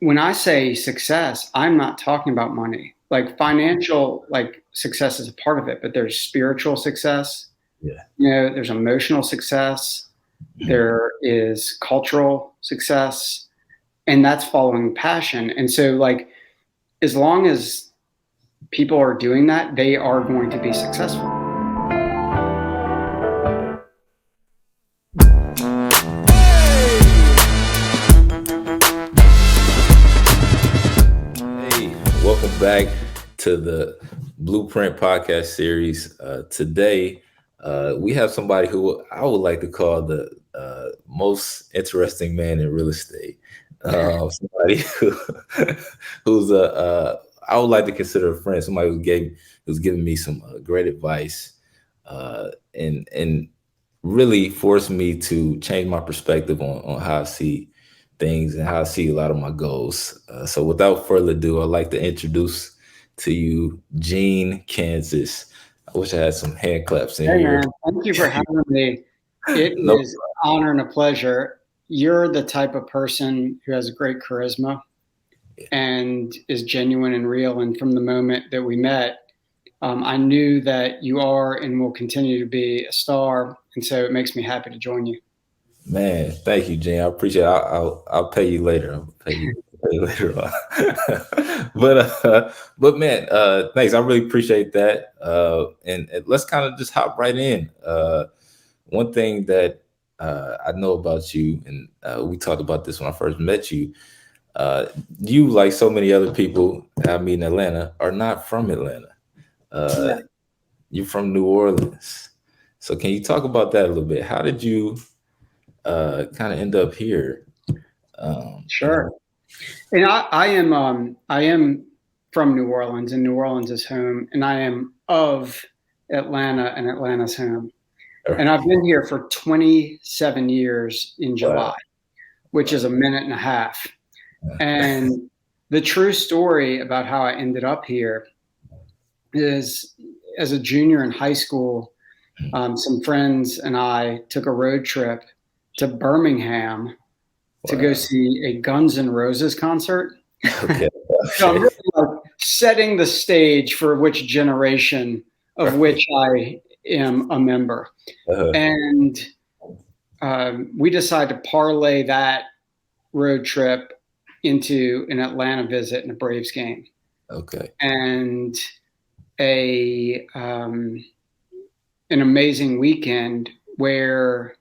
when I say success, I'm not talking about money. Like financial, like success is a part of it, but there's spiritual success. Yeah. There's emotional success. There is cultural success, and that's following passion. And so, like, as long as people are doing that, they are going to be successful. Hey, welcome back to the Blueprint podcast series. Today, we have somebody who I would like to call the most interesting man in real estate. Somebody who's I would like to consider a friend. Somebody who's giving me some great advice, and really forced me to change my perspective on how I see things and how I see a lot of my goals. So without further ado, I'd like to introduce to you Gene Kansas. I wish I had some hand claps in Hey, here. man, thank you for having me. It No, is an honor and a pleasure. You're the type of person who has great charisma and is genuine and real. And from the moment that we met, I knew that you are and will continue to be a star. And so it makes me happy to join you. man, thank you, Gene. I appreciate it. I'll pay you later. I'll pay you later on. But man, thanks. I really appreciate that. And let's kind of just hop right in. One thing that I know about you, and we talked about this when I first met you. You, like so many other people I meet in Atlanta, are not from Atlanta. Yeah. You're from New Orleans. So can you talk about that a little bit? How did you kind of end up here? Sure. And I am from New Orleans, and New Orleans is home, and I am of Atlanta, and Atlanta's home. And I've been here for 27 years in July, which is a minute and a half. And the true story about how I ended up here is, as a junior in high school, some friends and I took a road trip to Birmingham to go see a Guns N' Roses concert. Okay. So I'm really like setting the stage for which generation of which I am a member. And we decided to parlay that road trip into an Atlanta visit and a Braves game. Okay. And an amazing weekend where,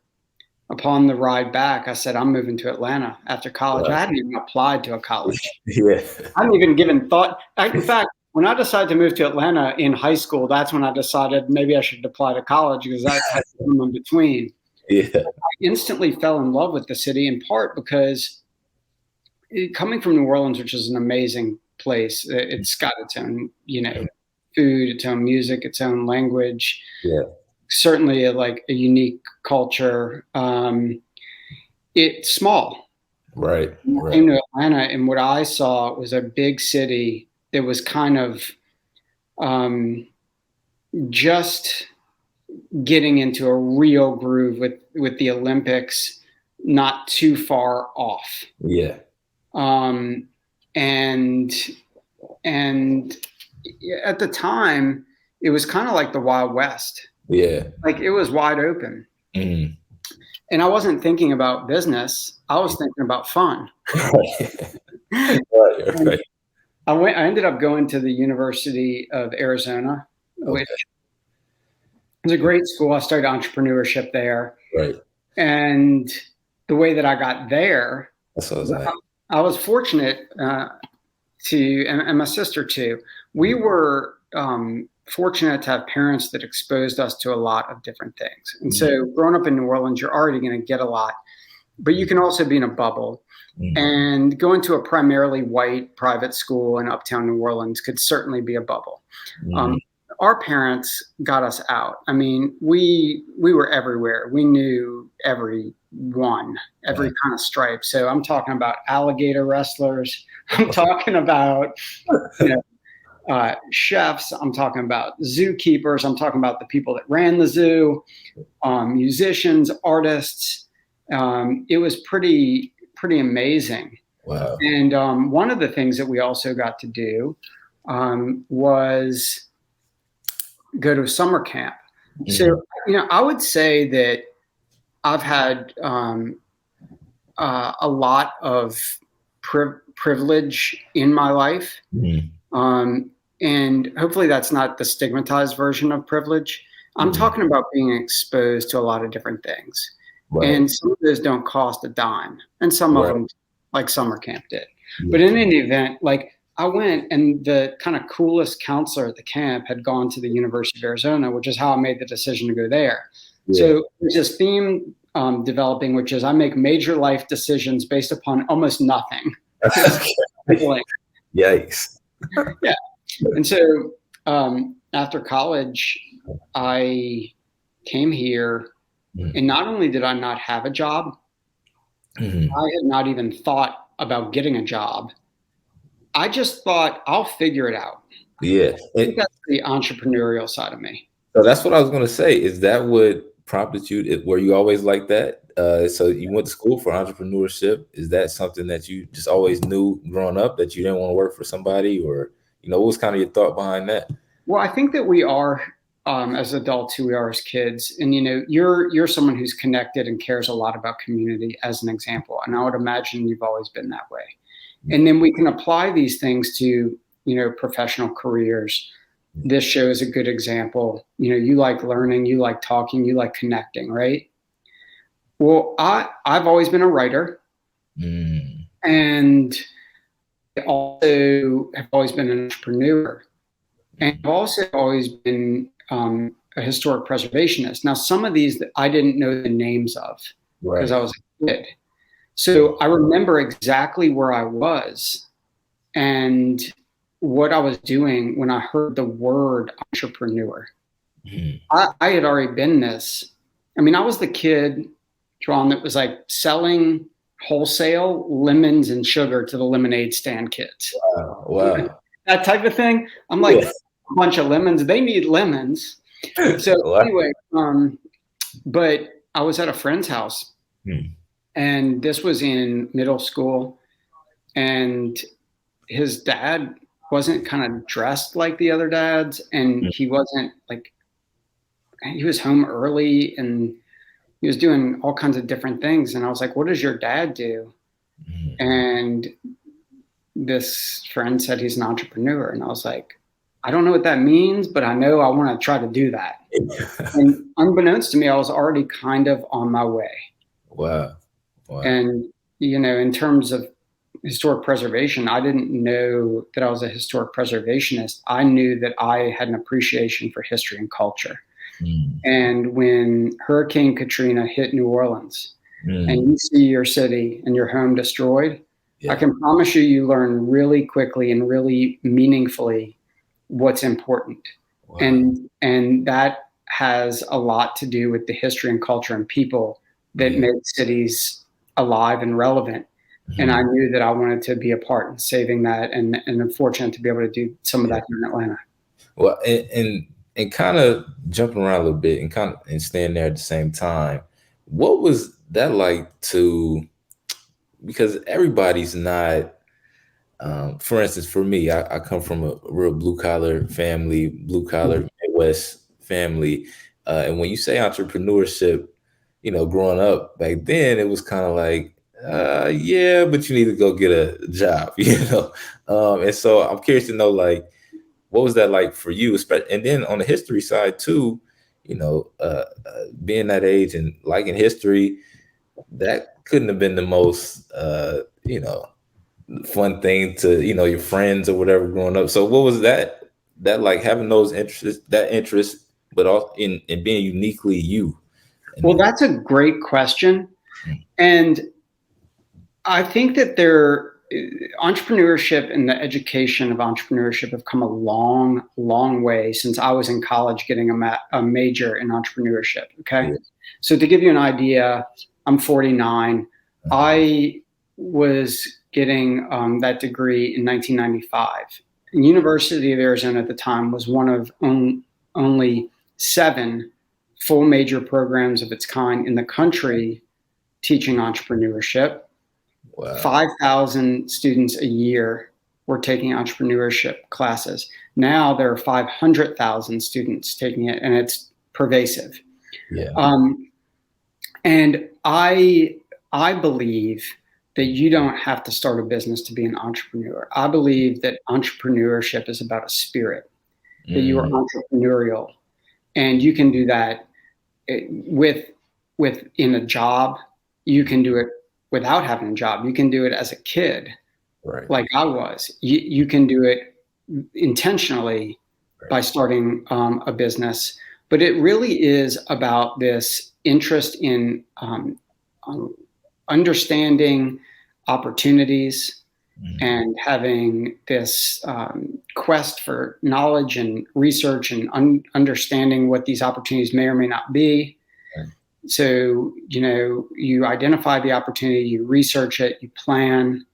upon the ride back, I said, I'm moving to Atlanta after college. I hadn't even applied to a college. Yeah. I hadn't even given thought. In fact, when I decided to move to Atlanta in high school, that's when I decided maybe I should apply to college, because that had come in between. Yeah. I instantly fell in love with the city, in part because coming from New Orleans, which is an amazing place, it's got its own, food, its own music, its own language. Yeah. Certainly a unique culture. It's small. Right. I came to Atlanta, and what I saw was a big city that was kind of just getting into a real groove with the Olympics not too far off. Yeah. And at the time, it was kind of like the Wild West. Yeah. Like, it was wide open. Mm-hmm. And I wasn't thinking about business. I was thinking about fun. Right. I ended up going to the University of Arizona, which was a great school. I started entrepreneurship there. Right. And the way that I got there, I was fortunate and my sister too. We were fortunate to have parents that exposed us to a lot of different things. And so growing up in New Orleans, you're already going to get a lot, but you can also be in a bubble. And going to a primarily white private school in uptown New Orleans could certainly be a bubble. Our parents got us out. I mean, we were everywhere. We knew everyone, every kind of stripe. So I'm talking about alligator wrestlers. I'm talking about, chefs. I'm talking about zookeepers. I'm talking about the people that ran the zoo, musicians, artists. It was pretty amazing. Wow. And one of the things that we also got to do was go to summer camp. Mm-hmm. So, I would say that I've had a lot of privilege in my life. Mm-hmm. And hopefully that's not the stigmatized version of privilege. I'm talking about being exposed to a lot of different things. Right. And some of those don't cost a dime. And some of them, like summer camp did. Yeah. But in any event, like I went, and the kind of coolest counselor at the camp had gone to the University of Arizona, which is how I made the decision to go there. Yeah. So there's this theme developing, which is I make major life decisions based upon almost nothing. Yikes. Yeah. And so after college, I came here, and not only did I not have a job, I had not even thought about getting a job. I just thought I'll figure it out. Yeah. I think that's the entrepreneurial side of me. So that's what I was going to say. Is that what prompted you? Were you always like that? So you went to school for entrepreneurship. Is that something that you just always knew growing up, that you didn't want to work for somebody, or, what was kind of your thought behind that? Well, I think that we are, as adults who we are as kids. And, you're someone who's connected and cares a lot about community, as an example. And I would imagine you've always been that way. And then we can apply these things to, professional careers. This show is a good example. You like learning, you like talking, you like connecting, right? Well, I've always been a writer, and I also have always been an entrepreneur, and I've also always been a historic preservationist. Now, some of these that I didn't know the names of because I was a kid. So I remember exactly where I was and what I was doing when I heard the word entrepreneur. I had already been this. I mean, I was the kid, John, that was like selling wholesale lemons and sugar to the lemonade stand kids. Wow. That type of thing. I'm like, a bunch of lemons. They need lemons. So anyway, but I was at a friend's house. And this was in middle school, and his dad wasn't kind of dressed like the other dads, and he wasn't like, he was home early and he was doing all kinds of different things. And I was like, what does your dad do? And this friend said he's an entrepreneur. And I was like, I don't know what that means, but I know I want to try to do that. And unbeknownst to me, I was already kind of on my way. Wow. And, in terms of historic preservation, I didn't know that I was a historic preservationist. I knew that I had an appreciation for history and culture. And when Hurricane Katrina hit New Orleans and you see your city and your home destroyed, I can promise you learn really quickly and really meaningfully what's important. Wow. And that has a lot to do with the history and culture and people that make cities alive and relevant. And I knew that I wanted to be a part in saving that, and I'm fortunate to be able to do some of that here in Atlanta. Well, and kind of jumping around a little bit and staying there at the same time, what was that like because everybody's not, for instance, for me, I come from a real blue collar Midwest family. And when you say entrepreneurship, growing up back then, it was kind of like, but you need to go get a job, and so I'm curious to know, like, what was that like for you? And then on the history side too, being that age and liking history, that couldn't have been the most, fun thing to, your friends or whatever growing up. So what was that like, having those interest, but also in being uniquely you? Well, that's a great question. And I think that entrepreneurship and the education of entrepreneurship have come a long, long way since I was in college getting a major in entrepreneurship. Okay. Yeah. So to give you an idea, I'm 49. I was getting that degree in 1995. The University of Arizona at the time was one of only 7 full major programs of its kind in the country teaching entrepreneurship. Wow. 5,000 students a year were taking entrepreneurship classes. Now there are 500,000 students taking it, and it's pervasive. Yeah. And I believe that you don't have to start a business to be an entrepreneur. I believe that entrepreneurship is about a spirit, that you are entrepreneurial, and you can do that in a job. You can do it without having a job. You can do it as a kid, right, like I was. You can do it intentionally by starting a business. But it really is about this interest in understanding opportunities and having this quest for knowledge and research and understanding what these opportunities may or may not be. Right. So, you identify the opportunity, you research it, you plan,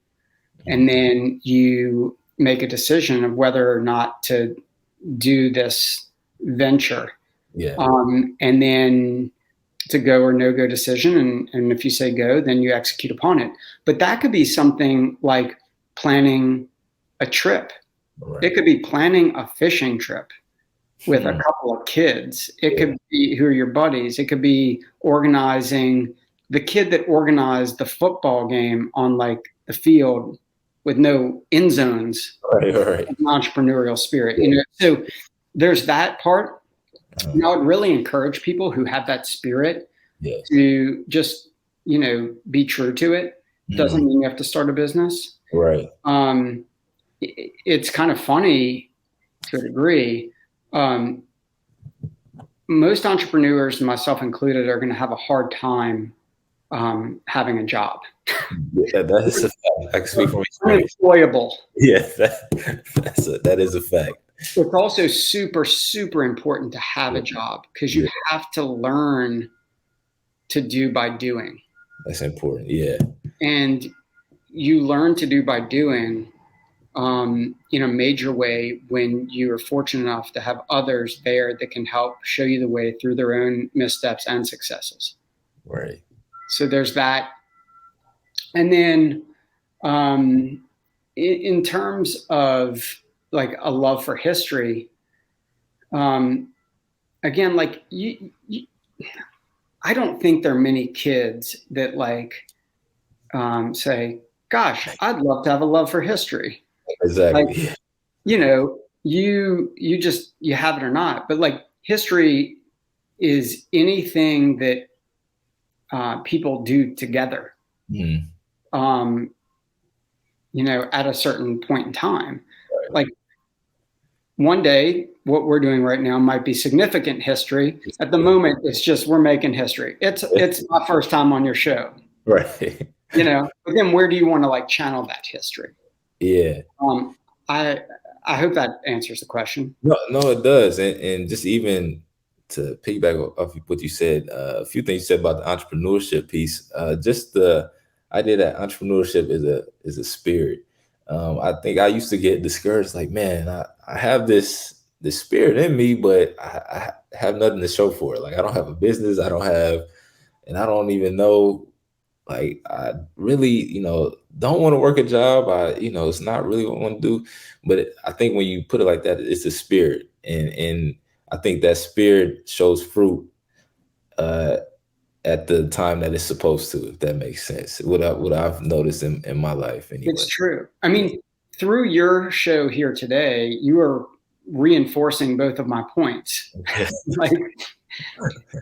and then you make a decision of whether or not to do this venture. Yeah. And then it's a go or no go decision. And if you say go, then you execute upon it. But that could be something like planning a trip. Right. It could be planning a fishing trip with a couple of kids. It could be who are your buddies. It could be organizing the kid that organized the football game on like the field with no end zones. Right. An entrepreneurial spirit. So there's that part. And I would really encourage people who have that spirit to just, be true to it. Doesn't mean you have to start a business. Right. It's kind of funny to a degree. Most entrepreneurs, myself included, are going to have a hard time having a job. Yeah, that is a fact. I can speak from experience. Unemployable. Yeah, that is a fact. It's also super, super important to have a job because you have to learn to do by doing. That's important, yeah. And you learn to do by doing in a major way when you are fortunate enough to have others there that can help show you the way through their own missteps and successes. Right. So there's that. And then in terms of like a love for history, again, like I don't think there are many kids that like say, gosh, I'd love to have a love for history. Exactly. Like, you have it or not, but like history is anything that people do together, at a certain point in time. Right. Like one day, what we're doing right now might be significant history. At the moment, it's just we're making history. It's my first time on your show. Right. But then where do you want to like channel that history? Yeah. I hope that answers the question. No, it does. And just even to piggyback off what you said, a few things you said about the entrepreneurship piece, just the idea that entrepreneurship is a spirit. I think I used to get discouraged, like, man, I have this spirit in me, but I have nothing to show for it. Like, I don't have a business, and I don't even know, like, I really, don't want to work a job. It's not really what I want to do. But I think when you put it like that, it's a spirit. And I think that spirit shows fruit at the time that it's supposed to, if that makes sense. What I've noticed in my life anyway. It's true. I mean, through your show here today, you are reinforcing both of my points. Like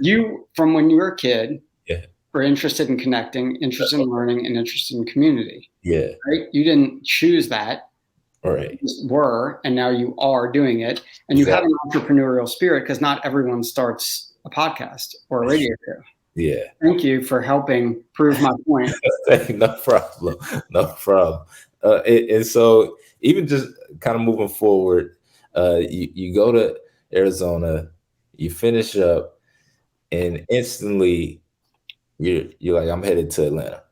you, from when you were a kid, were interested in connecting, interested in learning, and interested in community. Yeah. Right? You didn't choose that. Right. You just were, and now you are doing it. And you have an entrepreneurial spirit because not everyone starts a podcast or a radio show. Yeah. Thank you for helping prove my point. No problem. And so even just kind of moving forward, you go to Arizona, you finish up, and instantly you're like, I'm headed to Atlanta.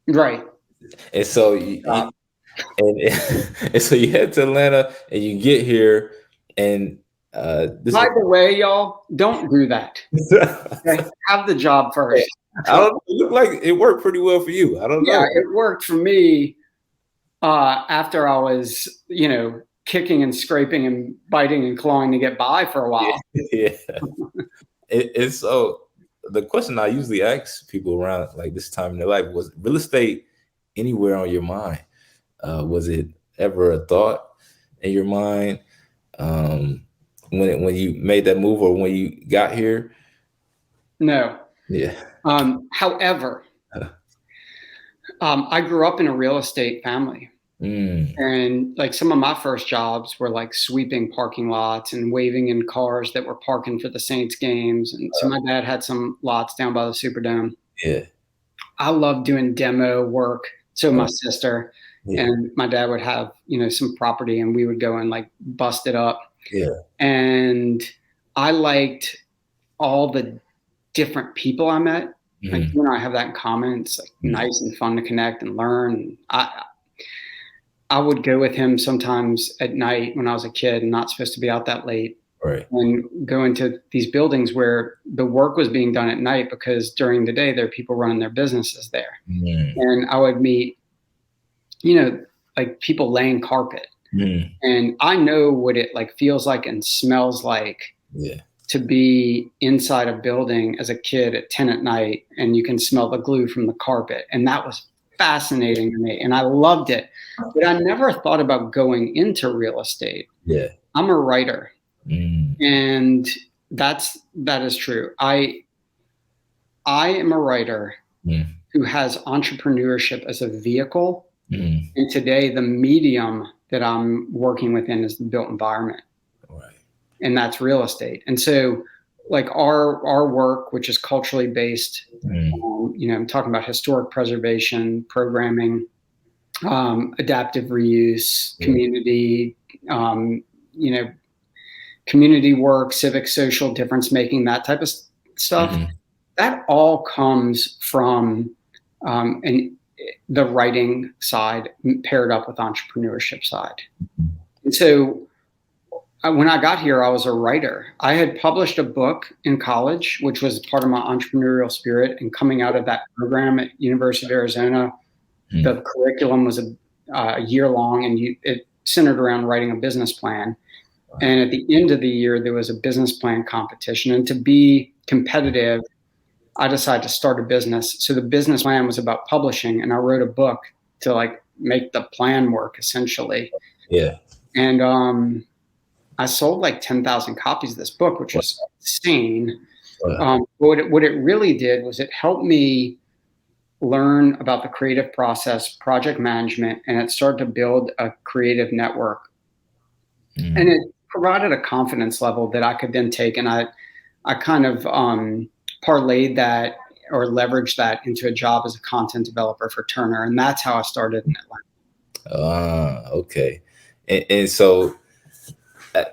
Right. And so and so you head to Atlanta and you get here, and by the way, y'all, don't do that. Okay? Have the job first. I don't know. It looked like it worked pretty well for you. I don't know. Yeah, it worked for me after I was, kicking and scraping and biting and clawing to get by for a while. Yeah. It's so the question I usually ask people around like this time in their life was real estate anywhere on your mind? Was it ever a thought in your mind when you made that move or when you got here? No. Yeah. However, I grew up in a real estate family. And like some of my first jobs were like sweeping parking lots and waving in cars that were parking for the Saints games. And so my dad had some lots down by the Superdome. Yeah. I loved doing demo work. So my sister and my dad would have, some property and we would go and like bust it up. Yeah. And I liked all the different people I met. Like, I have that in common. It's like nice and fun to connect and learn. I would go with him sometimes at night when I was a kid and not supposed to be out that late. Right. And go into these buildings where the work was being done at night because during the day there are people running their businesses there. And I would meet, like people laying carpet. And I know what it like feels like and smells like to be inside a building as a kid at 10 at night and you can smell the glue from the carpet. And that was fascinating to me and I loved it, but I never thought about going into real estate. I'm a writer and that is true. I am a writer who has entrepreneurship as a vehicle, and today the medium that I'm working within is the built environment, and that's real estate. And so like our work, which is culturally based, I'm talking about historic preservation, programming, adaptive reuse, community, community work, civic, social difference making, that type of stuff. That all comes from the writing side paired up with entrepreneurship side. And so when I got here, I was a writer. I had published a book in college, which was part of my entrepreneurial spirit. And coming out of that program at University of Arizona, the curriculum was a year long, and it centered around writing a business plan. And at the end of the year, there was a business plan competition. And to be competitive, I decided to start a business. So the business plan was about publishing, and I wrote a book to like make the plan work essentially. And I sold like 10,000 copies of this book, which was insane. What it really did was it helped me learn about the creative process, project management, and it started to build a creative network. And it provided a confidence level that I could then take, and I kind of parlayed that or leveraged that into a job as a content developer for Turner, and that's how I started in Atlanta. Okay. And so,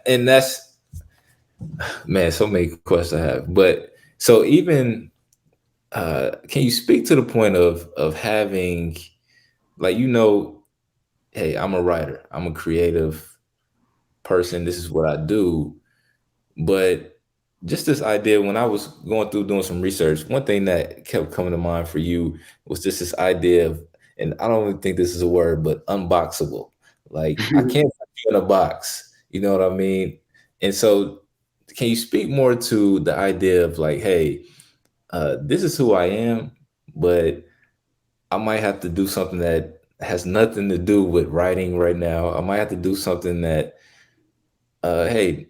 and that's, man, so many questions I have. But so even, can you speak to the point of having, like, hey, I'm a writer, I'm a creative person, this is what I do. But just this idea, when I was going through doing some research, one thing that kept coming to mind for you was just this idea of, and I don't even think this is a word, but unboxable. Like, I can't put you in a box, you know what I mean? And so can you speak more to the idea of like, hey, this is who I am, but I might have to do something that has nothing to do with writing right now. I might have to do something that, hey,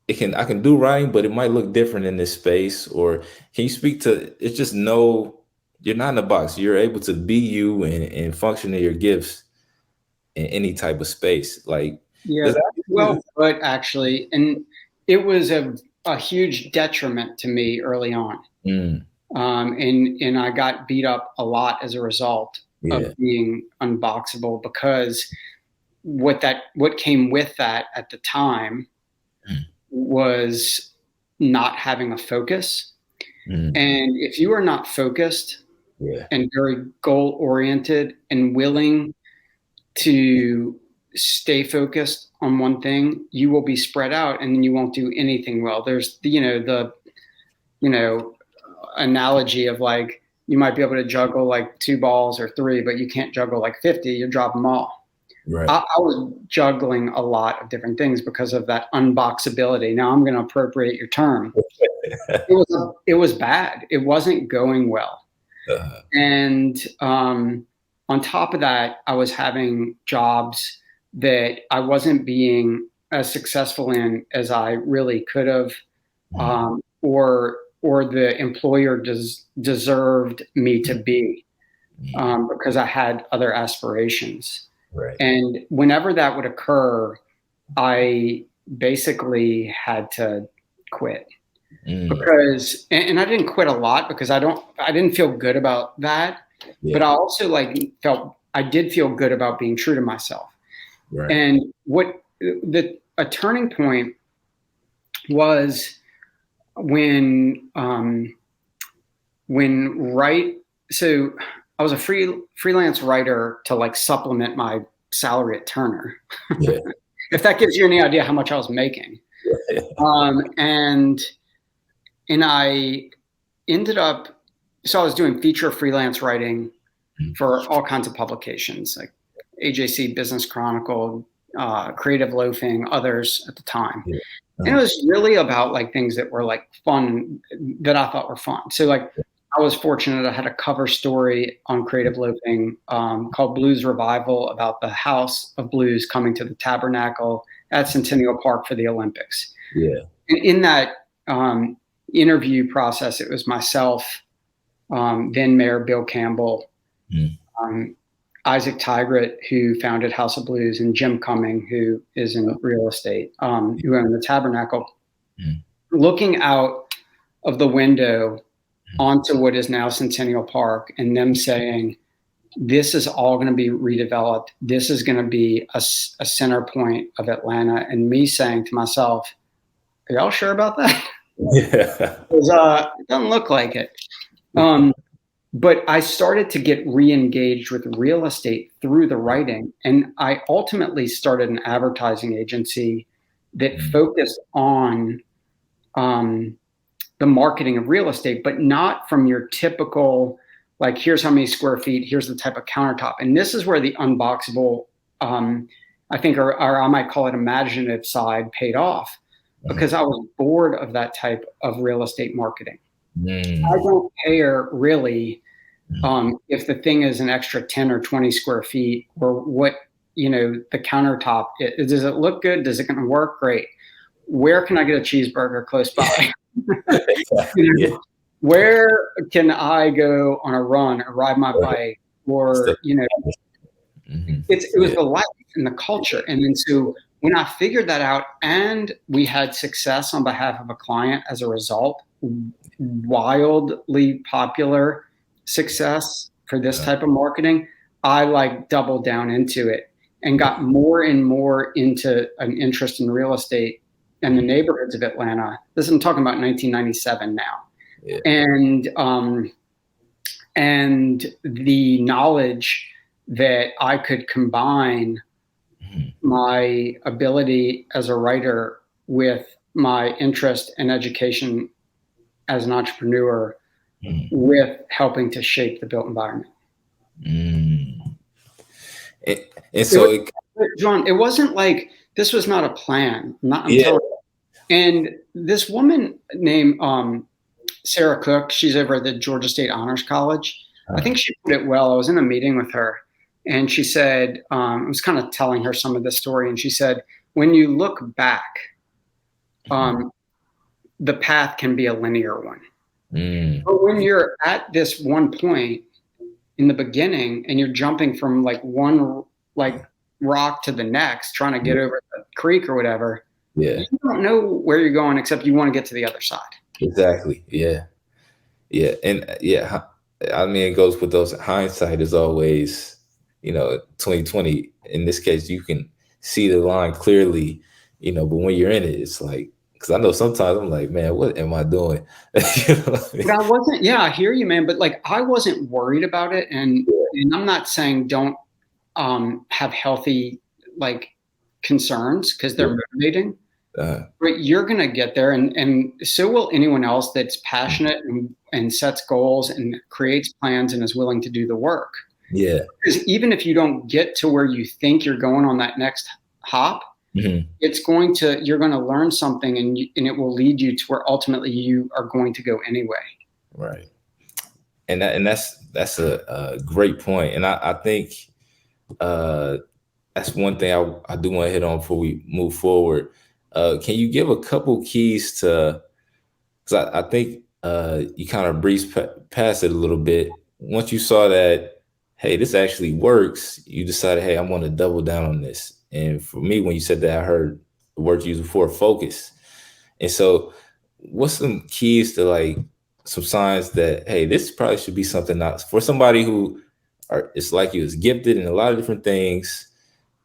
I can do writing, but it might look different in this space. Or can you speak to, it's just you're not in a box. You're able to be you and function in your gifts in any type of space. Like, well put, actually. And it was a huge detriment to me early on. And I got beat up a lot as a result of being unboxable, because what came with that at the time was not having a focus. And if you are not focused and very goal oriented and willing to stay focused on one thing, you will be spread out and you won't do anything well. There's analogy of like, you might be able to juggle like 2 balls or 3, but you can't juggle like 50, you drop them all. Right. I was juggling a lot of different things because of that unboxability. Now I'm going to appropriate your term. It was bad. It wasn't going well. And on top of that, I was having jobs that I wasn't being as successful in as I really could have, or the employer deserved me to be, because I had other aspirations. Right. And whenever that would occur, I basically had to quit. Because, and I didn't quit a lot because I didn't feel good about that, but I also I did feel good about being true to myself. Right. And a turning point was when so I was a freelance writer to like supplement my salary at Turner. Yeah. If that gives you any idea how much I was making. And I ended up, so I was doing feature freelance writing for all kinds of publications like AJC, Business Chronicle, Creative Loafing, others at the time. Yeah. And it was really about like things that were like fun, that I thought were fun. So like I was fortunate, I had a cover story on Creative Loafing called Blues Revival, about the House of Blues coming to the Tabernacle at Centennial Park for the Olympics. Yeah. And in that interview process, it was myself, then Mayor Bill Campbell, Isaac Tigert, who founded House of Blues, and Jim Cumming, who is in real estate, who owned the Tabernacle, looking out of the window onto what is now Centennial Park, and them saying, this is all going to be redeveloped. This is going to be a center point of Atlanta. And me saying to myself, are y'all sure about that? Yeah. It doesn't look like it. But I started to get re-engaged with real estate through the writing. And I ultimately started an advertising agency that focused on the marketing of real estate, but not from your typical, like, here's how many square feet, here's the type of countertop. And this is where the unboxable, I think, or I might call it imaginative side, paid off, because I was bored of that type of real estate marketing. I don't care really if the thing is an extra 10 or 20 square feet, or what, the countertop, does it look good? Does it going to work? Great. Where can I get a cheeseburger close by? Where can I go on a run or ride my bike? Or, it was the life and the culture. And then so when I figured that out, and we had success on behalf of a client as a result, wildly popular success for this type of marketing, I like doubled down into it and got more and more into an interest in real estate and the neighborhoods of Atlanta. This I'm talking about 1997 now. Yeah. And the knowledge that I could combine my ability as a writer with my interest in education as an entrepreneur, with helping to shape the built environment. And so, John, it wasn't like, this was not a plan. I'm telling you. And this woman named Sarah Cook, she's over at the Georgia State Honors College. I think she put it well. I was in a meeting with her, and she said, I was kind of telling her some of the story, and she said, when you look back, the path can be a linear one. But when you're at this one point in the beginning and you're jumping from like one rock to the next, trying to get over the creek or whatever, you don't know where you're going except you want to get to the other side. Exactly. Yeah. And I mean, it goes with those, hindsight is always, 2020. In this case, you can see the line clearly, but when you're in it, it's like, because I know sometimes I'm like, man, what am I doing? But I wasn't, I hear you, man. But like, I wasn't worried about it. And I'm not saying don't have healthy like concerns, because they're motivating. But you're going to get there, and so will anyone else that's passionate and sets goals and creates plans and is willing to do the work. Yeah. Because even if you don't get to where you think you're going on that next hop, you're going to learn something, and it will lead you to where ultimately you are going to go anyway. Right. And that's a great point. And I think that's one thing I do want to hit on before we move forward. Can you give a couple keys to, because I think you kind of breezed past it a little bit. Once you saw that, hey, this actually works, you decided, hey, I want to double down on this. And for me, when you said that, I heard the word used before, focus. And so what's some keys to, like, some signs that, hey, this probably should be something not for somebody who it's like you, is gifted in a lot of different things,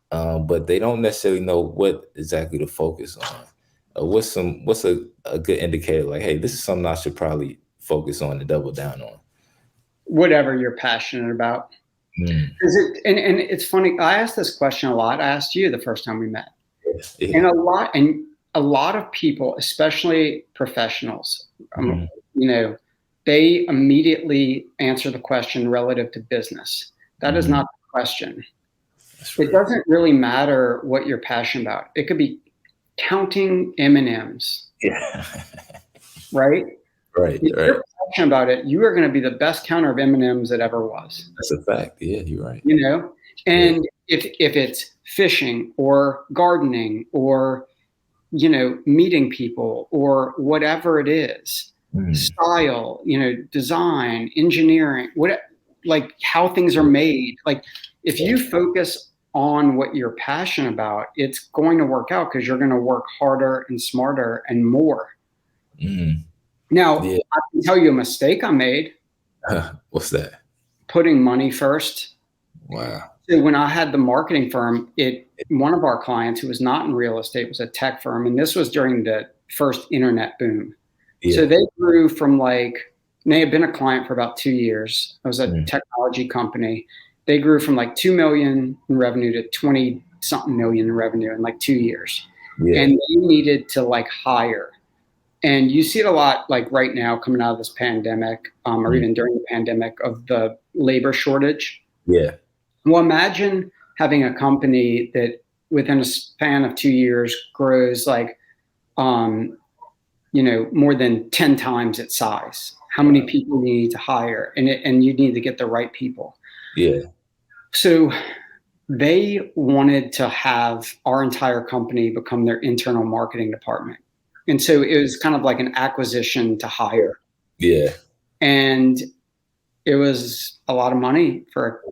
but they don't necessarily know what exactly to focus on. What's a good indicator, like, hey, this is something I should probably focus on and double down on? Whatever you're passionate about. And it's funny, I asked this question a lot. I asked you the first time we met. Yeah. And a lot of people, especially professionals, they immediately answer the question relative to business. That is not the question. It doesn't really matter what you're passionate about. It could be counting M&Ms. Yeah. Right? Right. If you're passionate about it, you are going to be the best counter of M&Ms that ever was. That's a fact. Yeah, you're right. And if it's fishing or gardening or, meeting people or whatever it is, style, design, engineering, like how things are made. Like if you focus on what you're passionate about, it's going to work out because you're going to work harder and smarter and more. Now, I can tell you a mistake I made. What's that? Putting money first. Wow. So when I had the marketing firm, one of our clients who was not in real estate was a tech firm. And this was during the first internet boom. Yeah. So they grew from they had been a client for about 2 years. It was a technology company. They grew from 2 million in revenue to 20 something million in revenue in 2 years. Yeah. And they needed to hire. And you see it a lot right now coming out of this pandemic, or even during the pandemic, of the labor shortage. Yeah. Well, imagine having a company that within a span of 2 years grows more than 10 times its size. How many people you need to hire, and you need to get the right people. Yeah. So they wanted to have our entire company become their internal marketing department. And so it was kind of like an acquisition to hire. Yeah. And it was a lot of money for a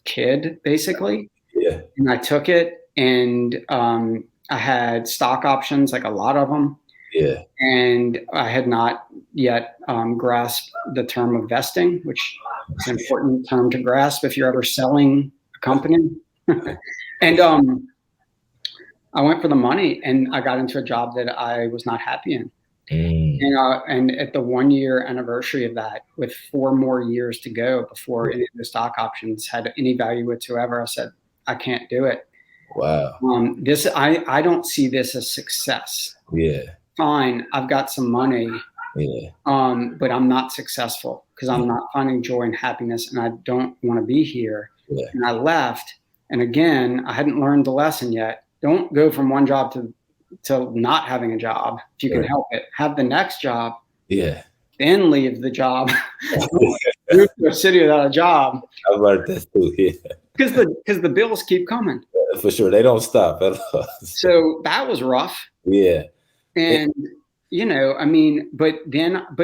kid, basically. Yeah. And I took it, and I had stock options, a lot of them. Yeah. And I had not yet grasped the term of vesting, which is an important term to grasp if you're ever selling a company. And I went for the money, and I got into a job that I was not happy in. And at the 1 year anniversary of that, with 4 more years to go before any of the stock options had any value whatsoever, I said, I can't do it. Wow. I don't see this as success. Yeah. Fine, I've got some money. Yeah. But I'm not successful because I'm not finding joy and happiness, and I don't want to be here. Yeah. And I left. And again, I hadn't learned the lesson yet. Don't go from one job to not having a job if you can help it. Have the next job. Yeah. Then leave the job. Move to a city without a job. I've learned that too. Yeah. Because the bills keep coming. Yeah, for sure, they don't stop at all. So that was rough. Yeah. And but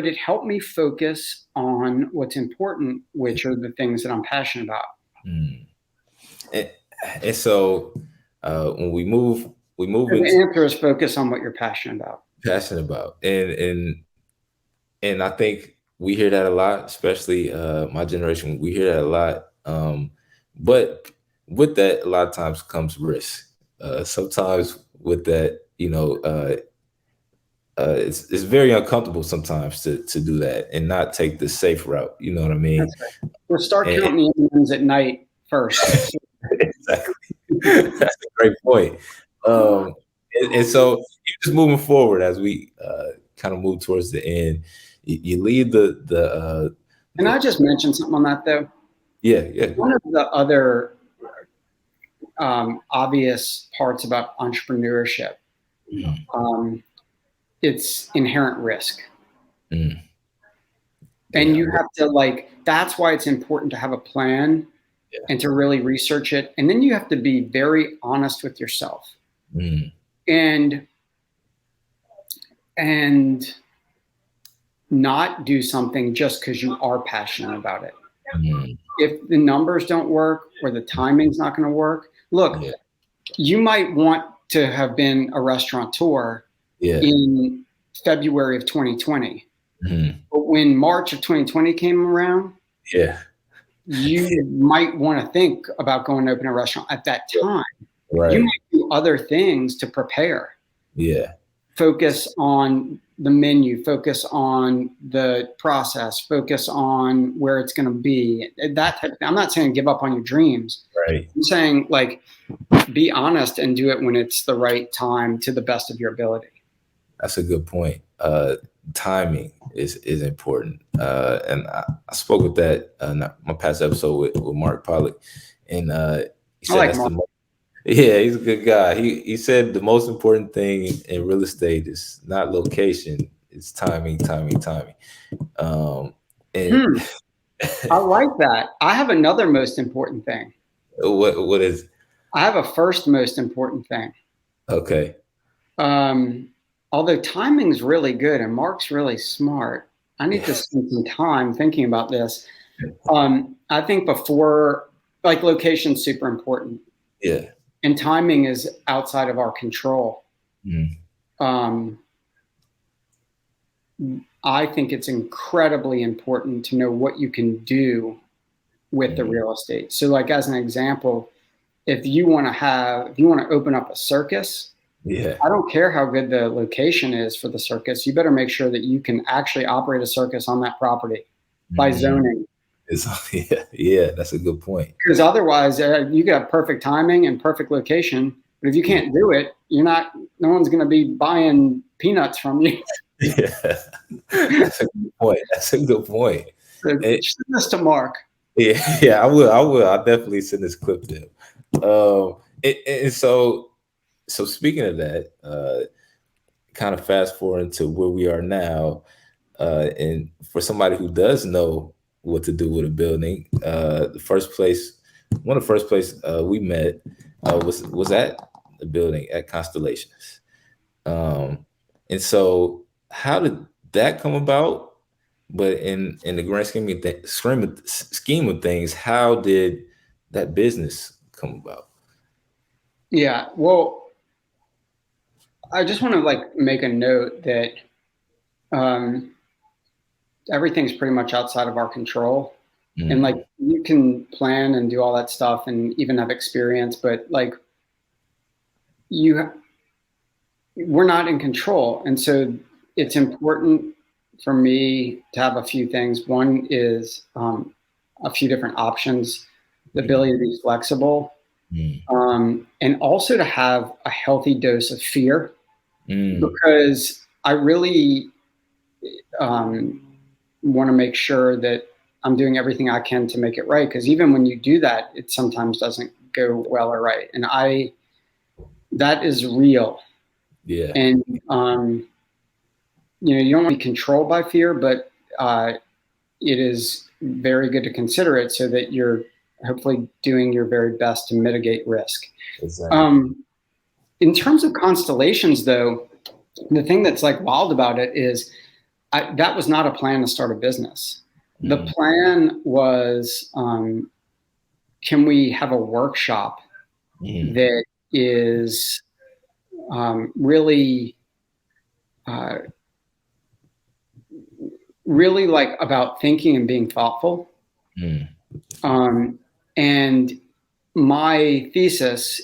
it helped me focus on what's important, which are the things that I'm passionate about. And so when we move. The answer is focus on what you're passionate about. And I think we hear that a lot, especially my generation. We hear that a lot. But with that, a lot of times comes risk. Sometimes with that, it's very uncomfortable sometimes to do that and not take the safe route. You know what I mean? That's right. We'll start counting the onions at night first. Exactly. That's a great point. And so just moving forward as we kind of move towards the end, you leave the Can I just mention something on that though? Yeah. One of the other obvious parts about entrepreneurship, it's inherent risk. And you have to that's why it's important to have a plan and to really research it. And then you have to be very honest with yourself and not do something just because you are passionate about it. If the numbers don't work or the timing's not going to work, look, you might want to have been a restaurateur in February of 2020. But when March of 2020 came around, you might want to think about going to open a restaurant at that time. You might do other things to prepare. Focus on the menu, focus on the process, focus on where it's going to be. I'm not saying give up on your dreams. I'm saying be honest and do it when it's the right time to the best of your ability. That's a good point. Timing is important. And I spoke with that in my past episode with Mark Pollock. And he said he's a good guy. He said the most important thing in real estate is not location, it's timing. I like that. I have another most important thing. What is it? I have a first most important thing. Okay. Although timing's really good and Mark's really smart, I need to spend some time thinking about this. I think before, location's super important. And timing is outside of our control. I think it's incredibly important to know what you can do with the real estate. So as an example, if you want to open up a circus, I don't care how good the location is for the circus. You better make sure that you can actually operate a circus on that property by zoning. That's a good point. Because otherwise, you got perfect timing and perfect location, but if you can't do it, no one's going to be buying peanuts from you. That's a good point. So send this to Mark. I will. I'll definitely send this clip to him. And so speaking of that, kind of fast forward to where we are now, and for somebody who does know what to do with a building, one of the first places we met was at the building at Constellations. And so how did that come about? But in the grand scheme of things, how did that business come about? Yeah, well, I just want to make a note that everything's pretty much outside of our control. And you can plan and do all that stuff and even have experience, but we're not in control. And so it's important for me to have a few things. One is a few different options, the ability to be flexible, and also to have a healthy dose of fear, because I really want to make sure that I'm doing everything I can to make it right. Because even when you do that, it sometimes doesn't go well or right. And that is real. And, you don't want to be controlled by fear, but it is very good to consider it so that you're hopefully doing your very best to mitigate risk. In terms of Constellations, though, the thing that's wild about it is that was not a plan to start a business. The plan was, can we have a workshop that is really about thinking and being thoughtful. And my thesis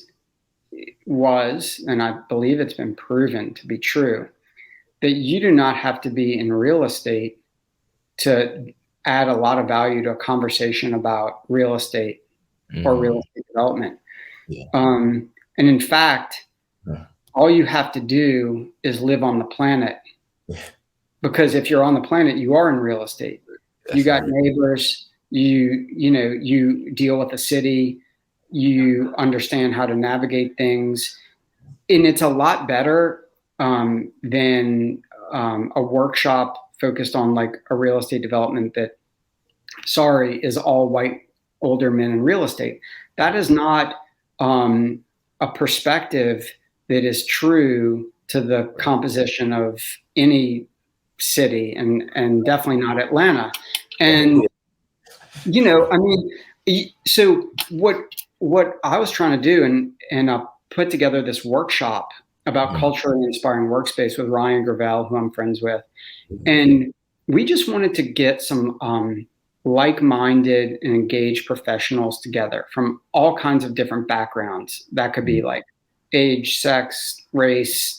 was, and I believe it's been proven to be true, that you do not have to be in real estate to add a lot of value to a conversation about real estate or real estate development. And in fact, all you have to do is live on the planet. Because if you're on the planet, you are in real estate. You got neighbors, you deal with the city, you understand how to navigate things. And it's a lot better than a workshop focused on like a real estate development that, is all white older men in real estate. That is not a perspective that is true to the composition of any city, and definitely not Atlanta. And so what I was trying to do, and I put together this workshop about culturally inspiring workspace with Ryan Gravel, who I'm friends with, and we just wanted to get some like-minded and engaged professionals together from all kinds of different backgrounds. That could be like age, sex, race,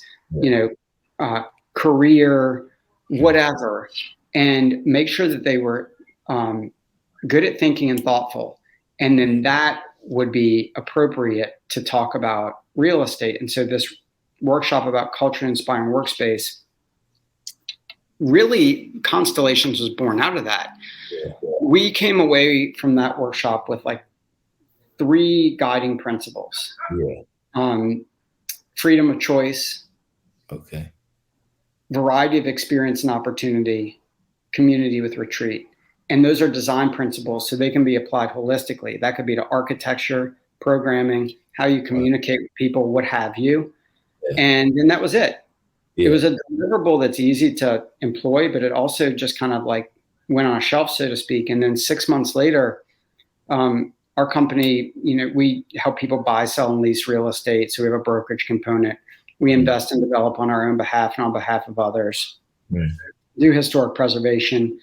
career, whatever, and make sure that they were good at thinking and thoughtful. And then that would be appropriate to talk about real estate. And so this workshop about culture inspiring workspace, really Constellations was born out of that. Yeah. We came away from that workshop with like 3 guiding principles. Yeah. Freedom of choice. Okay. Variety of experience and opportunity, community with retreat. And those are design principles, so they can be applied holistically. That could be to architecture, programming, how you communicate with people, what have you. Yeah. And then that was it. Yeah. It was a deliverable that's easy to employ, but it also just kind of like went on a shelf, so to speak. And then 6 months later, our company, we help people buy, sell, and lease real estate. So we have a brokerage component. We invest and develop on our own behalf and on behalf of others. Do historic preservation.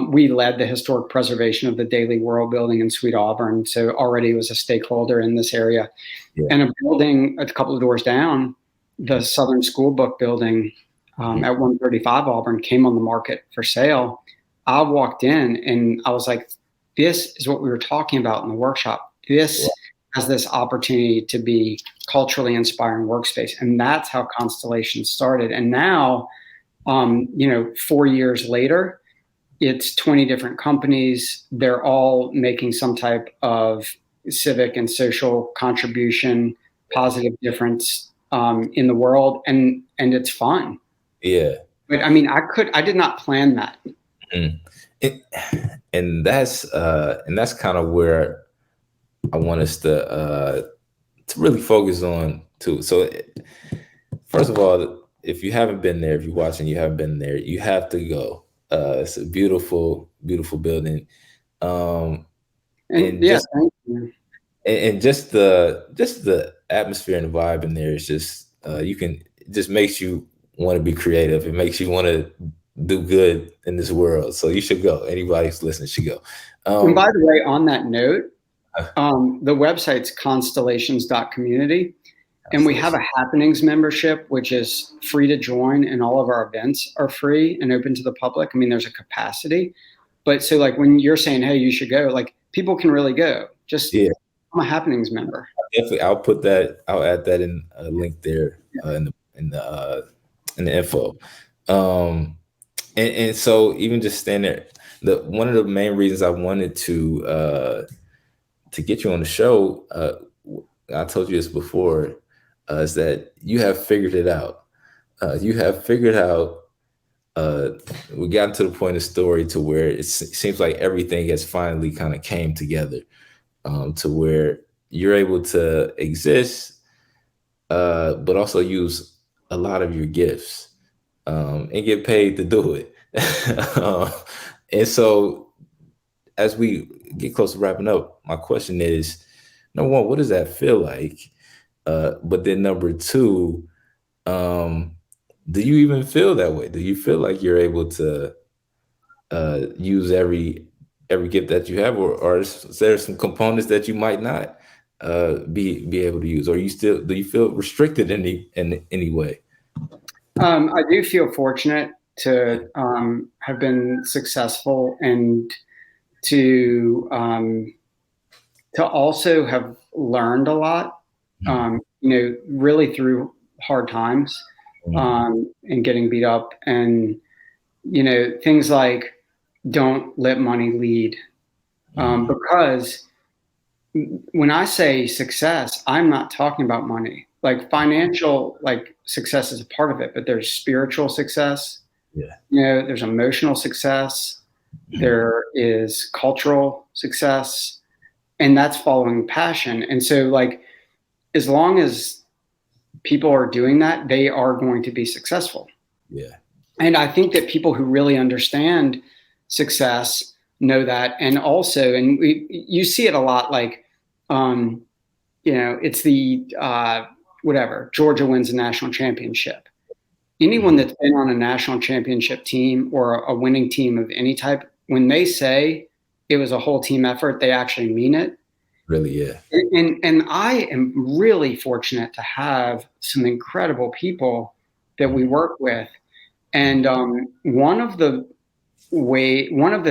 We led the historic preservation of the Daily World building in Sweet Auburn. So already was a stakeholder in this area. Yeah. And a building a couple of doors down, the Southern School Book building at 135 Auburn came on the market for sale. I walked in and I was like, this is what we were talking about in the workshop. This has this opportunity to be culturally inspiring workspace. And that's how Constellations started. And now, 4 years later, it's 20 different companies. They're all making some type of civic and social contribution, positive difference in the world. And it's fun. Yeah. But I mean, I did not plan that. And that's kind of where I want us to really focus on too. So first of all, if you haven't been there, if you're watching, you haven't been there, you have to go. It's a beautiful, beautiful building. And just the atmosphere and the vibe in there is just it just makes you want to be creative. It makes you want to do good in this world. So you should go. Anybody who's listening should go. And by the way, on that note, the website's constellations.community. And we have a happenings membership, which is free to join, and all of our events are free and open to the public. I mean, there's a capacity, but so like when you're saying, hey, you should go, like people can really go. Just I'm a happenings member. Definitely, I'll add that in a link there in the info. And so even just staying there, one of the main reasons I wanted to get you on the show, I told you this before, is that you have figured it out. We gotten to the point of the story to where it seems like everything has finally kind of came together to where you're able to exist, but also use a lot of your gifts and get paid to do it. And so as we get close to wrapping up, my question is, number one, what does that feel like? But then number two, do you even feel that way? Do you feel like you're able to use every gift that you have, or is there some components that you might not be able to use, or do you feel restricted in any way? I do feel fortunate to have been successful and to also have learned a lot. Really through hard times, and getting beat up, and, things like don't let money lead. Because when I say success, I'm not talking about money. Like financial, like success is a part of it, but there's spiritual success. Yeah. There's emotional success. There is cultural success, and that's following passion. And so, like, as long as people are doing that, they are going to be successful. Yeah. And I think that people who really understand success know that. And also, and you see it a lot, like, it's the, whatever, Georgia wins a national championship. Anyone that's been on a national championship team or a winning team of any type, when they say it was a whole team effort, they actually mean it. Really, yeah. And I am really fortunate to have some incredible people that we work with. And one of the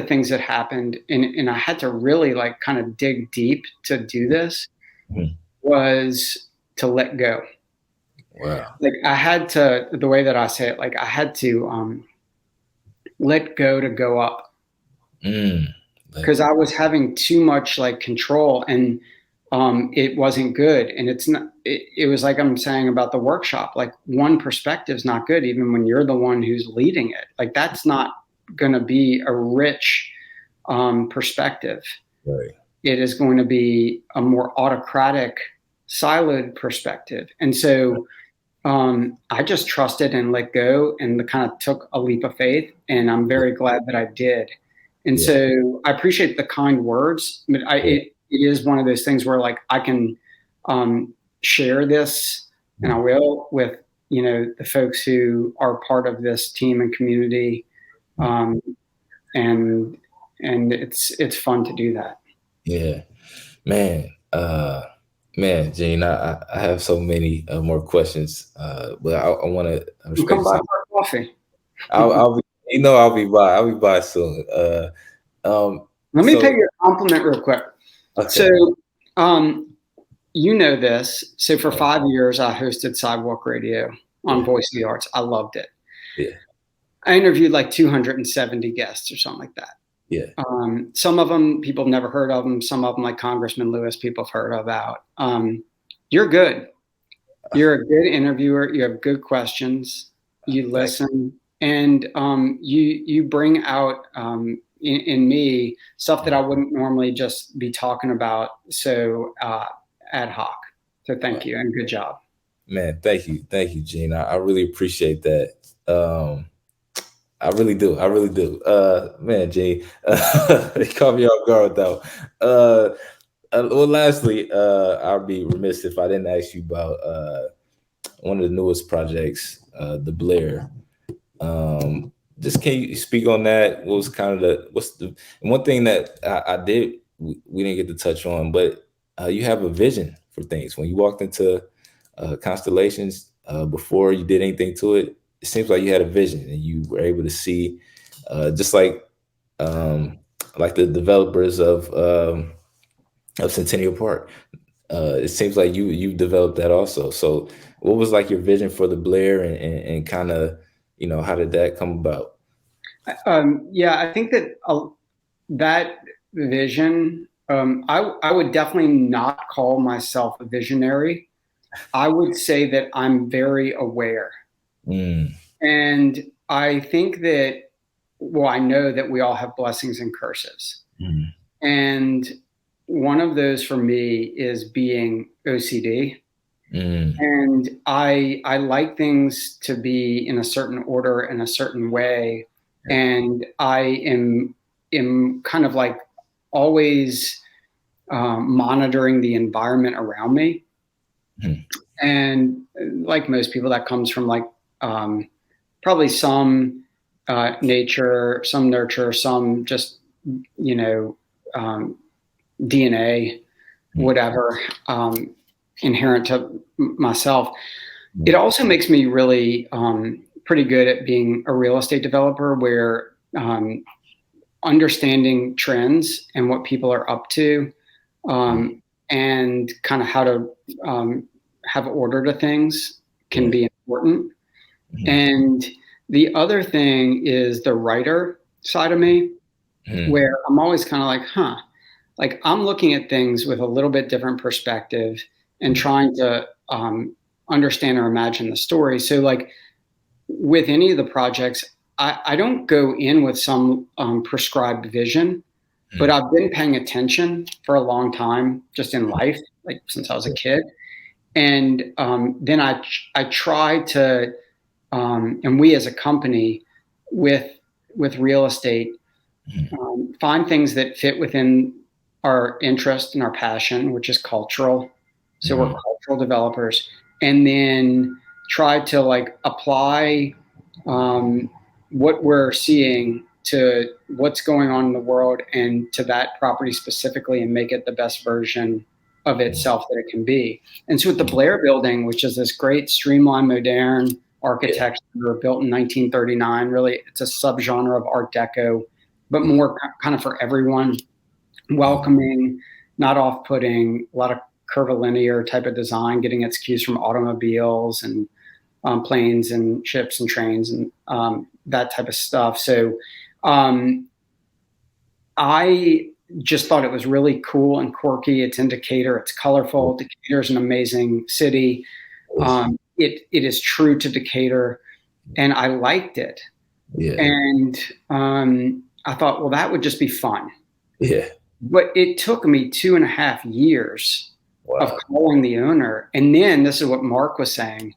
things that happened, and I had to really like kind of dig deep to do this, was to let go. Wow. Like I had to, the way that I say it, like I had to let go to go up, because I was having too much like control, and it wasn't good. And it's not, it was like I'm saying about the workshop, like one perspective is not good, even when you're the one who's leading it. Like that's not going to be a rich perspective. Right. It is going to be a more autocratic, siloed perspective. And so I just trusted and let go, and kind of took a leap of faith, and I'm very glad that I did. And so I appreciate the kind words, but it is one of those things where like I can share this, and I will, with the folks who are part of this team and community, and it's fun to do that. Yeah, man. Gene, I have so many more questions, but I want to come by for coffee. I'll be by soon. Let me pay you a compliment real quick. Okay. So, this. So for 5 years, I hosted Sidewalk Radio on Voice of the Arts. I loved it. Yeah. I interviewed like 270 guests or something like that. Yeah. Some of them people have never heard of them. Some of them, like Congressman Lewis, people have heard about. You're good. You're a good interviewer. You have good questions. You listen, and you bring out in me stuff that I wouldn't normally just be talking about so ad hoc. So thank you, and good job. Man, thank you, Gene. I really appreciate that. I really do. Man, Gene, you caught me off guard though. Well, lastly, I'll be remiss if I didn't ask you about one of the newest projects, the Blair. Just can you speak on that? What was kind of one thing that I did we didn't get to touch on, but you have a vision for things. When you walked into Constellations, before you did anything to it, it seems like you had a vision, and you were able to see, just like the developers of Centennial Park. It seems like you developed that also. So what was like your vision for the Blair, and kind of, how did that come about? I think that that vision, I would definitely not call myself a visionary. I would say that I'm very aware. And I think that, I know that we all have blessings and curses. And one of those for me is being OCD. And I like things to be in a certain order, in a certain way. And I am kind of like always monitoring the environment around me. And like most people, that comes from like probably some nature, some nurture, some just, DNA, whatever, inherent to myself. It also makes me really pretty good at being a real estate developer, where understanding trends and what people are up to, and kind of how to have order to things can be important. And the other thing is the writer side of me, where I'm always kind of like, like I'm looking at things with a little bit different perspective and trying to understand or imagine the story. So like with any of the projects, I don't go in with some prescribed vision, but I've been paying attention for a long time just in life, like since I was a kid. And then I try to, and we as a company with real estate, find things that fit within our interest and our passion, which is cultural. So we're cultural developers, and then try to like apply what we're seeing to what's going on in the world and to that property specifically, and make it the best version of itself that it can be. And so with the Blair Building, which is this great streamlined, modern architecture built in 1939, really it's a subgenre of Art Deco, but more kind of for everyone, welcoming, not off-putting, a lot of curvilinear type of design, getting its cues from automobiles and planes and ships and trains and that type of stuff. So I just thought it was really cool and quirky. It's in Decatur. It's colorful. Decatur is an amazing city. It is true to Decatur, and I liked it. Yeah. And I thought, well, that would just be fun. Yeah. But it took me 2.5 years of calling the owner. And then this is what Mark was saying.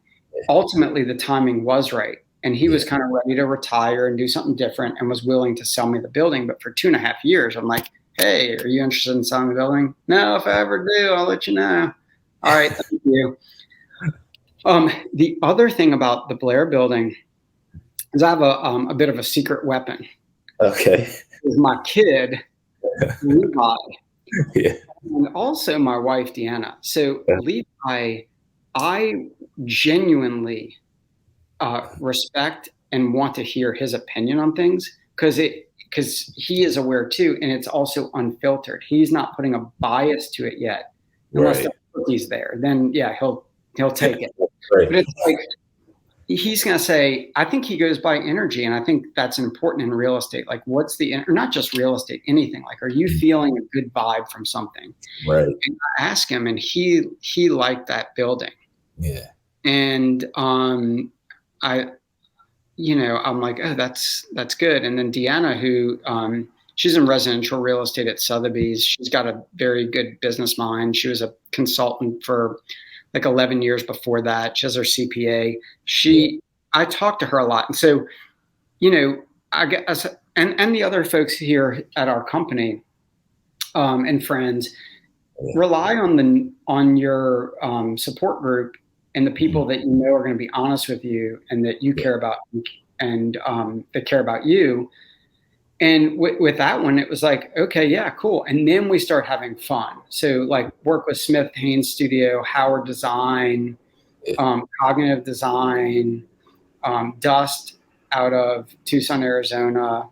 Ultimately, the timing was right. And he was kind of ready to retire and do something different and was willing to sell me the building. But for 2.5 years, I'm like, hey, are you interested in selling the building? No, if I ever do, I'll let you know. All right, thank you. The other thing about the Blair Building is I have a bit of a secret weapon. Okay. Is my kid, Levi, and also my wife, Deanna. So Levi, I genuinely respect and want to hear his opinion on things because he is aware too, and it's also unfiltered. He's not putting a bias to it yet, unless the cookie's there. Then he'll take it. But it's like he's going to say, I think he goes by energy, and I think that's important in real estate. Like, what's or not just real estate, anything. Like, are you feeling a good vibe from something? Right. And I asked him, and he liked that building. Yeah. And I'm like, oh, that's good. And then Deanna, who she's in residential real estate at Sotheby's. She's got a very good business mind. She was a consultant for like 11 years before that. She has her CPA. I talked to her a lot. And so, I guess, and the other folks here at our company and friends rely on your support group and the people that you know are going to be honest with you and that you care about and that care about you. And with that one, it was like, okay, yeah, cool. And then we start having fun. So like work with Smith Haynes Studio, Howard Design, Cognitive Design, Dust out of Tucson, Arizona,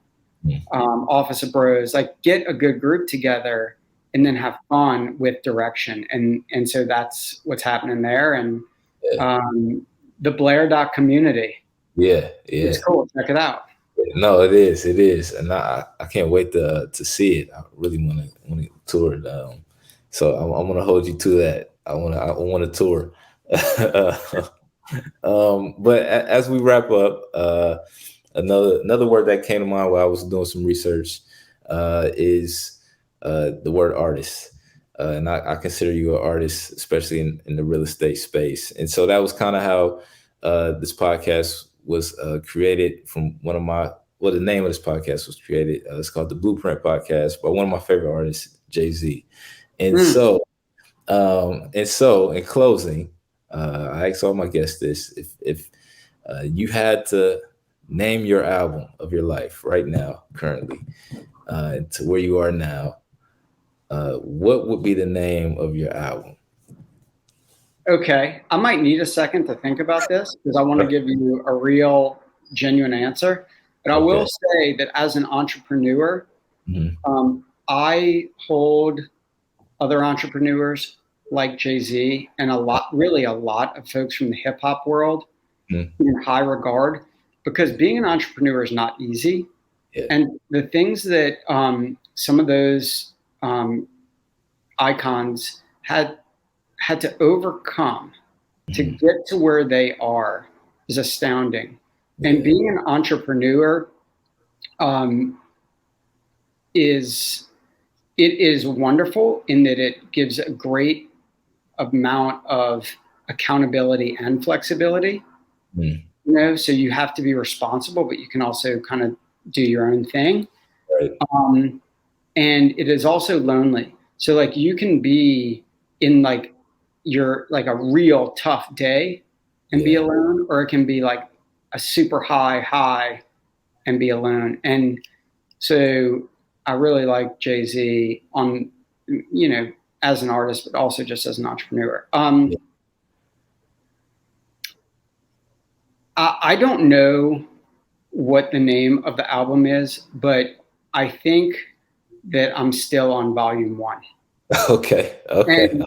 Office of Bros, like get a good group together and then have fun with direction. And so that's what's happening there. And the Blair community. Yeah. It's cool. Check it out. No, it is, and I can't wait to see it. I really want to tour it. So I'm gonna hold you to that. I want to tour. But as we wrap up, another word that came to mind while I was doing some research is the word artist. And I consider you an artist, especially in the real estate space. And so that was kind of how this podcast was created from the name of this podcast was created. It's called the Blueprint Podcast by one of my favorite artists, Jay-Z. And so in closing, I ask all my guests this: if you had to name your album of your life right now, currently, to where you are now, what would be the name of your album? Okay. I might need a second to think about this because I want to give you a real, genuine answer. But I will say that as an entrepreneur, I hold other entrepreneurs like Jay-Z and a lot of folks from the hip hop world in high regard, because being an entrepreneur is not easy. Yeah. And the things that some of those icons had to overcome to get to where they are is astounding. Yeah. And being an entrepreneur is wonderful in that it gives a great amount of accountability and flexibility. You know, so you have to be responsible, but you can also kind of do your own thing. Right. And it is also lonely. So like you can be in like your like a real tough day and be alone, or it can be like a super high and be alone. And so I really like Jay-Z on, you know, as an artist, but also just as an entrepreneur. I don't know what the name of the album is, but I think that I'm still on volume 1. Okay. And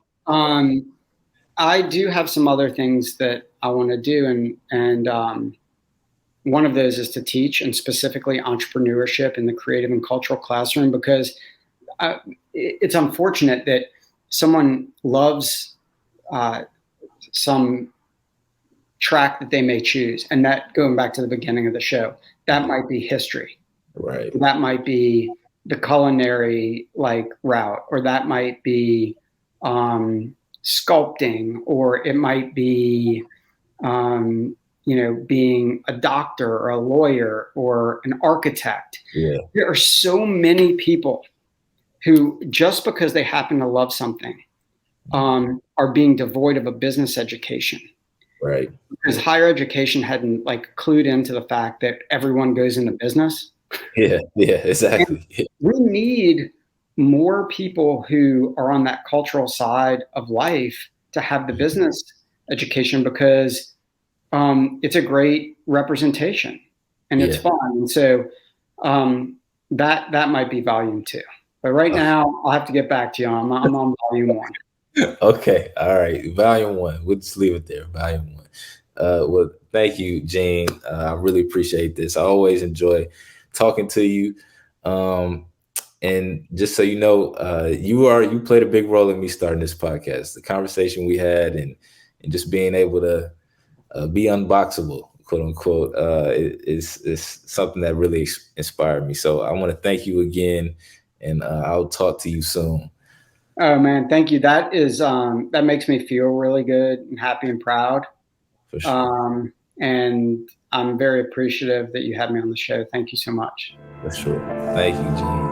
I do have some other things that I want to do, and one of those is to teach, and specifically entrepreneurship in the creative and cultural classroom, because it's unfortunate that someone loves some track that they may choose, and that, going back to the beginning of the show, that might be history, right? That might be the culinary like route, or that might be sculpting, or it might be you know, being a doctor or a lawyer or an architect. Yeah. There are so many people who, just because they happen to love something, are being devoid of a business education. Right. Because higher education hadn't like clued into the fact that everyone goes into business. Yeah, exactly. And we need more people who are on that cultural side of life to have the business education, because it's a great representation and it's fun. And so that might be volume 2. But right now, I'll have to get back to you. I'm on volume 1. Okay. All right. Volume 1. We'll just leave it there. Volume 1. Well, thank you, Gene. I really appreciate this. I always enjoy talking to you. And just so you know, you played a big role in me starting this podcast. The conversation we had and just being able to be unboxable, quote unquote, is something that really inspired me. So I want to thank you again, and I'll talk to you soon. Oh man, thank you. That is that makes me feel really good and happy and proud. For sure. And I'm very appreciative that you had me on the show. Thank you so much. For sure. Thank you, Gene.